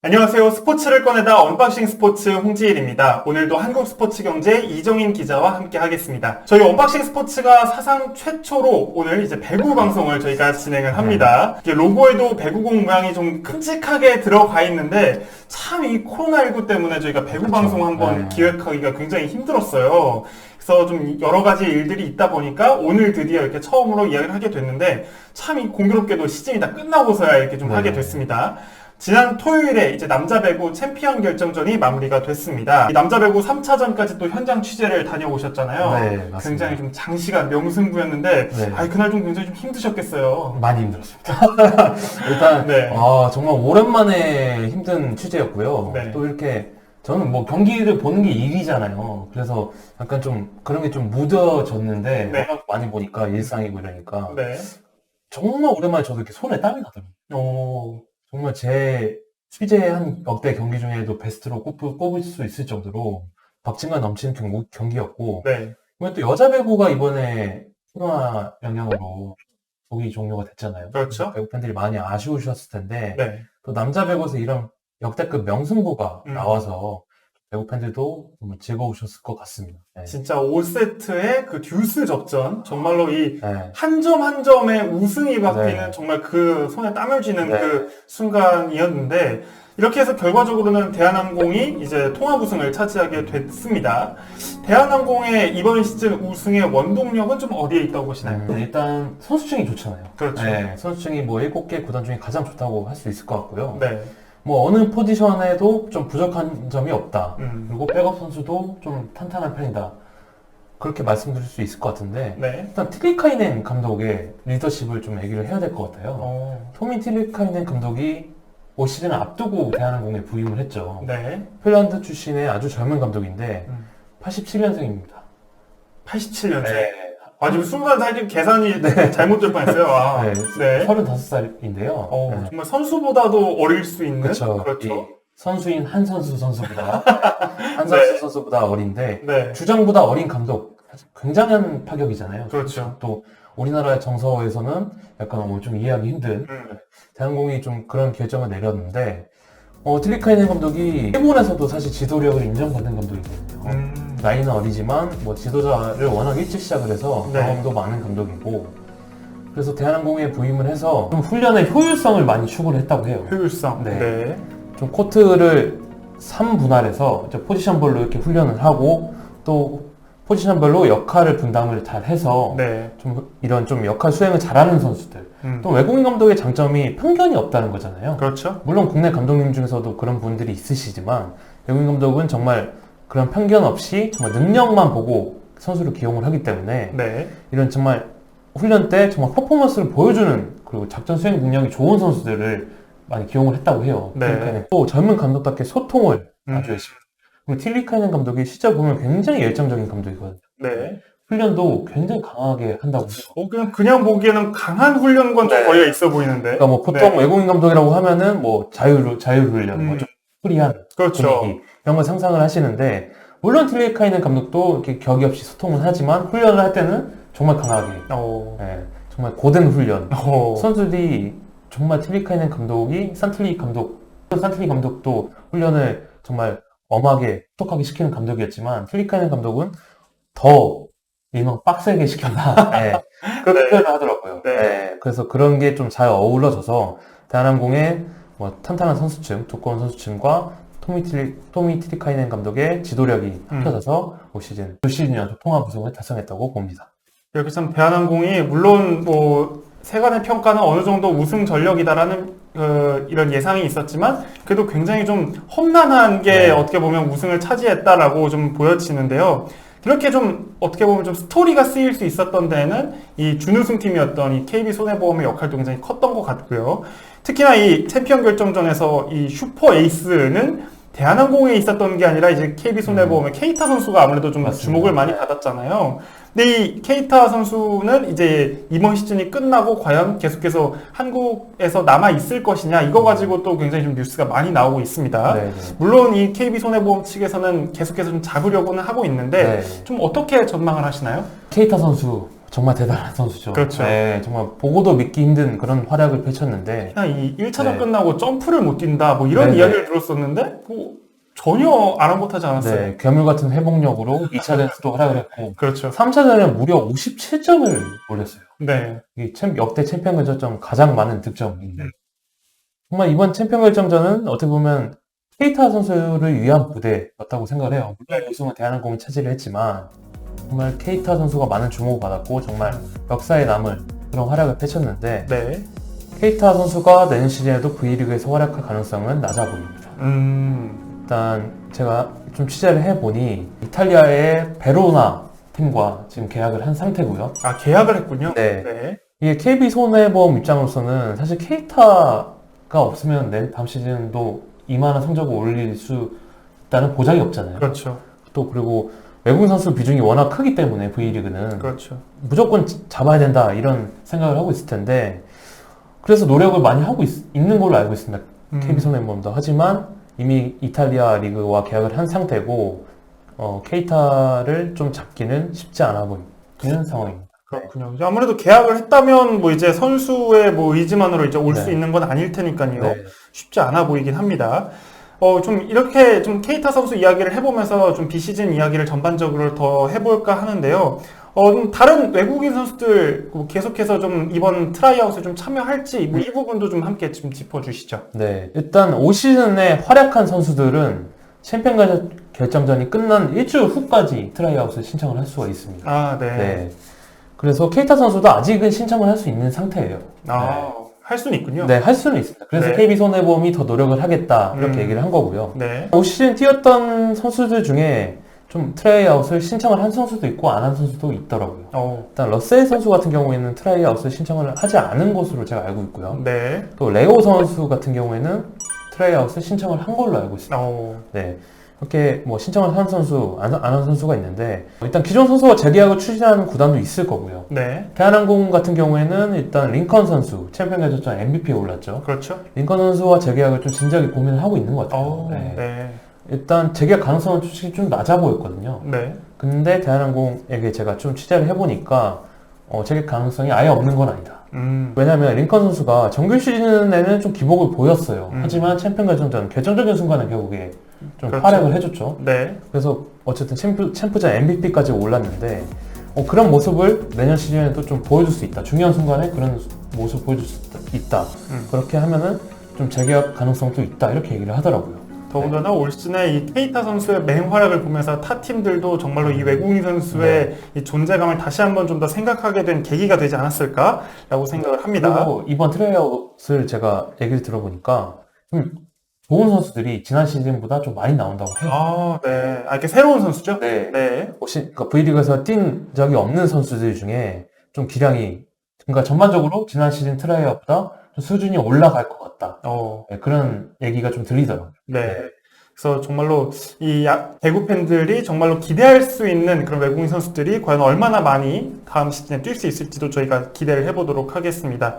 안녕하세요. 스포츠를 꺼내다 언박싱 스포츠 홍지일입니다. 오늘도 한국스포츠경제 이정인 기자와 함께 하겠습니다. 저희 언박싱 스포츠가 사상 최초로 오늘 이제 배구 방송을 저희가 진행을 합니다. 이게 로고에도 배구공 모양이 좀 큼직하게 들어가 있는데 참 이 코로나19 때문에 저희가 배구 방송 한번 기획하기가 굉장히 힘들었어요. 그래서 좀 여러 가지 일들이 있다 보니까 오늘 드디어 이렇게 처음으로 이야기를 하게 됐는데 참 이 공교롭게도 시즌이 다 끝나고서야 이렇게 좀 하게 됐습니다. 지난 토요일에 이제 남자 배구 챔피언 결정전이 마무리가 됐습니다. 이 남자 배구 3차전까지 또 현장 취재를 다녀오셨잖아요. 네, 맞습니다. 굉장히 좀 장시간 명승부였는데, 네. 그날 좀 굉장히 좀 힘드셨겠어요. 많이 힘들었습니다. 일단 네. 정말 오랜만에 힘든 취재였고요. 네. 또 이렇게 저는 뭐 경기를 보는 게 일이잖아요. 그래서 약간 좀 그런 게 좀 묻어졌는데 네. 워낙 많이 보니까 일상이고 이러니까 네. 정말 오랜만에 저도 이렇게 손에 땀이 나더라고요. 오. 정말 제 취재한 역대 경기 중에도 베스트로 꼽을 수 있을 정도로 박진감 넘치는 경기였고, 네. 그리고 또 여자 배구가 이번에 코로나 영향으로 조기 종료가 됐잖아요. 그렇죠. 배구 팬들이 많이 아쉬우셨을 텐데, 네. 또 남자 배구에서 이런 역대급 명승부가 나와서 배구 팬들도 정말 즐거우셨을 것 같습니다. 네. 진짜 5세트의 그 듀스 접전, 정말로 이 네. 한 점 한 점에 우승이 바뀌는 네. 정말 그 손에 땀을 쥐는 네. 그 순간이었는데, 이렇게 해서 결과적으로는 대한항공이 이제 통합 우승을 차지하게 됐습니다. 대한항공의 이번 시즌 우승의 원동력은 좀 어디에 있다고 보시나요? 일단 선수층이 좋잖아요. 그렇죠. 네, 선수층이 뭐 7개 구단 중에 가장 좋다고 할 수 있을 것 같고요. 네. 뭐 어느 포지션에도 좀 부족한 점이 없다. 음. 그리고 백업 선수도 좀 탄탄한 편이다. 그렇게 말씀드릴 수 있을 것 같은데, 네. 일단 트리카이넨 감독의 리더십을 좀 얘기를 해야 될 것 같아요. 토미 트리카이넨 감독이 올 시즌을 앞두고 대한항공에 부임을 했죠. 네. 핀란드 출신의 아주 젊은 감독인데 87년생입니다. 87년생. 네. 지금 순간 살짝 계산이 잘못될 뻔했어요. 아, 네. 네. 35살인데요. 네. 정말 선수보다도 어릴 수 있는. 그렇죠. 그렇죠. 이 선수인 한 선수보다 네. 선수보다 어린데 네. 주장보다 어린 감독 굉장한 파격이잖아요. 그렇죠. 또 우리나라의 정서에서는 약간 좀 이해하기 힘든 대한항공이 좀 그런 결정을 내렸는데 트리카이넨 감독이 일본에서도 사실 지도력을 인정받는 감독이거든요. 나이는 어리지만 뭐 지도자를 워낙 일찍 시작을 해서 네. 경험도 많은 감독이고, 그래서 대한항공에 부임을 해서 좀 훈련의 효율성을 많이 추구를 했다고 해요. 효율성. 네. 네. 좀 코트를 3분할해서 이제 포지션별로 이렇게 훈련을 하고, 또 포지션별로 역할을 분담을 잘 해서 네. 좀 이런 좀 역할 수행을 잘하는 선수들. 또 외국인 감독의 장점이 편견이 없다는 거잖아요. 그렇죠. 물론 국내 감독님 중에서도 그런 분들이 있으시지만 외국인 감독은 정말 그런 편견 없이 정말 능력만 보고 선수를 기용을 하기 때문에 네. 이런 정말 훈련 때 정말 퍼포먼스를 보여주는, 그리고 작전 수행 능력이 좋은 선수들을 많이 기용을 했다고 해요. 네. 또 젊은 감독답게 소통을 아주 열심히 해요. 그리고 틸리카이넨 감독이 실제 보면 굉장히 열정적인 감독이거든요. 네. 훈련도 굉장히 강하게 한다고 해요. 그냥 보기에는 강한 훈련과 좀 거리가 있어 보이는데. 그러니까 뭐 보통 네. 외국인 감독이라고 하면은 뭐 자유훈련, 뭐 좀 프리한 그렇죠. 분위기, 이런 걸 상상을 하시는데, 물론 틸리카이넨 감독도 이렇게 격이 없이 소통을 하지만 훈련을 할 때는 정말 강하게, 예, 정말 고된 훈련. 선수들이 정말 틸리카이넨 감독이 산틀리 감독도 훈련을 정말 엄하게 똑똑하게 시키는 감독이었지만, 틸리카이넨 감독은 더 일명 빡세게 시킨다. 예, 그렇게 네. 표현을 하더라고요. 네. 예, 그래서 그런 게 좀 잘 어우러져서 대한항공의 뭐 탄탄한 선수층, 두꺼운 선수층과 토미 트리카이넨 감독의 지도력이 합쳐져서 올 시즌 2시즌 연속 통합 우승을 달성했다고 봅니다. 이렇게 참 대한항공이 물론 뭐 세간의 평가는 어느 정도 우승 전력이다라는 이런 예상이 있었지만 그래도 굉장히 좀 험난한 게 네. 어떻게 보면 우승을 차지했다라고 좀 보여지는데요. 그렇게 좀 어떻게 보면 좀 스토리가 쓰일 수 있었던 데에는 이 준우승 팀이었던 이 KB손해보험의 역할도 굉장히 컸던 것 같고요. 특히나 이 챔피언 결정전에서 이 슈퍼 에이스는 대한항공에 있었던 게 아니라 이제 KB손해보험의 케이타 선수가 아무래도 좀 맞습니다. 주목을 많이 받았잖아요. 근데 이 케이타 선수는 이제 이번 시즌이 끝나고 과연 계속해서 한국에서 남아 있을 것이냐, 이거 가지고 또 굉장히 좀 뉴스가 많이 나오고 있습니다. 네네. 물론 이 KB손해보험 측에서는 계속해서 좀 잡으려고는 하고 있는데 네. 좀 어떻게 전망을 하시나요? 케이타 선수 정말 대단한 선수죠. 그렇죠. 네, 정말 보고도 믿기 힘든 그런 활약을 펼쳤는데 그냥 이 1차전 네. 끝나고 점프를 못 뛴다 뭐 이런 네네. 이야기를 들었었는데 뭐 전혀 아랑곳하지 않았어요. 네, 괴물 같은 회복력으로 2차전에서도 활약을 했고 그렇죠. 3차전에 무려 57점을 올렸어요. 네. 이 역대 챔피언 결정전 가장 많은 득점인데 정말 이번 챔피언 결정전은 어떻게 보면 케이타 선수를 위한 무대였다고 생각을 해요. 물론 우승은 대한항공이 차지를 했지만 정말 케이타 선수가 많은 주목을 받았고 정말 역사에 남을 그런 활약을 펼쳤는데 네. 케이타 선수가 내년 시즌에도 V리그에서 활약할 가능성은 낮아 보입니다. 일단 제가 좀 취재를 해보니 이탈리아의 베로나 팀과 지금 계약을 한 상태고요. 아, 계약을 했군요. 네. 네. 이게 KB 손해보험 입장으로서는 사실 케이타가 없으면 다음 시즌도 이만한 성적을 올릴 수 있다는 보장이 없잖아요. 그렇죠. 또 그리고 외국인 선수 비중이 워낙 크기 때문에 V리그는 그렇죠. 무조건 잡아야 된다 이런 생각을 하고 있을 텐데 그래서 노력을 많이 하고 있는 걸로 알고 있습니다. KB 손해보험도. 하지만 이미 이탈리아 리그와 계약을 한 상태고 케이타를 좀 잡기는 쉽지 않아 보이는 상황입니다. 그렇군요. 이제 아무래도 계약을 했다면 뭐 이제 선수의 뭐 의지만으로 이제 올 수 네. 있는 건 아닐 테니까요. 네. 쉽지 않아 보이긴 합니다. 좀 이렇게 좀 케이타 선수 이야기를 해보면서 좀 비시즌 이야기를 전반적으로 더 해볼까 하는데요. 좀 다른 외국인 선수들 계속해서 좀 이번 트라이아웃에 좀 참여할지 뭐 이 부분도 좀 함께 좀 짚어주시죠. 네, 일단 올 시즌에 활약한 선수들은 챔피언 결정전이 끝난 일주일 후까지 트라이아웃을 신청을 할 수가 있습니다. 아, 네. 네. 그래서 케이타 선수도 아직은 신청을 할 수 있는 상태예요. 아, 할 수는 있군요. 네, 할 수는 있습니다. 그래서 네. KB손해보험이 더 노력을 하겠다 이렇게 얘기를 한 거고요. 네. 올 시즌 뛰었던 선수들 중에 좀 트라이아웃을 신청을 한 선수도 있고 안 한 선수도 있더라고요. 일단 러셀 선수 같은 경우에는 트라이아웃을 신청을 하지 않은 것으로 제가 알고 있고요. 네. 또 레오 선수 같은 경우에는 트라이아웃을 신청을 한 걸로 알고 있습니다. 네. 이렇게 뭐 신청을 한 선수, 안 한 선수가 있는데 일단 기존 선수가 재계약을 추진하는 구단도 있을 거고요. 네. 대한항공 같은 경우에는 일단 링컨 선수, 챔피언 결정전 MVP에 올랐죠. 그렇죠. 링컨 선수와 재계약을 좀 진지하게 고민을 하고 있는 것 같아요. 네. 네. 일단 재계약 가능성은 솔직히 좀 낮아 보였거든요. 네. 근데 대한항공에게 제가 좀 취재를 해보니까 재계약 가능성이 아예 없는 건 아니다. 왜냐면 링컨 선수가 정규 시즌에는 좀 기복을 보였어요. 하지만 챔피언 결정전 결정적인 순간에 결국에 좀 그렇죠. 활약을 해줬죠. 네. 그래서 어쨌든 챔프전 MVP까지 올랐는데 그런 모습을 내년 시즌에도 좀 보여줄 수 있다. 중요한 순간에 그런 모습을 보여줄 수 있다. 그렇게 하면은 좀 재계약 가능성도 있다. 이렇게 얘기를 하더라고요. 더군다나 올 시즌에 이 케이타 선수의 맹활약을 보면서 타 팀들도 정말로 이 외국인 선수의 이 존재감을 다시 한번 좀 더 생각하게 된 계기가 되지 않았을까라고 생각을 합니다. 그리고 이번 트라이아웃을 제가 얘기를 들어보니까 좋은 선수들이 지난 시즌보다 좀 많이 나온다고 해요. 아, 네. 이렇게 새로운 선수죠? 네. 네. 혹시 그러니까 V리그에서 뛴 적이 없는 선수들 중에 좀 기량이 그러니까 전반적으로 지난 시즌 트라이아웃보다 좀 수준이 올라갈 것 같다. 네, 그런 얘기가 좀 들리더라고요. 네. 그래서 정말로 배구 팬들이 정말로 기대할 수 있는 그런 외국인 선수들이 과연 얼마나 많이 다음 시즌에 뛸 수 있을지도 저희가 기대를 해보도록 하겠습니다.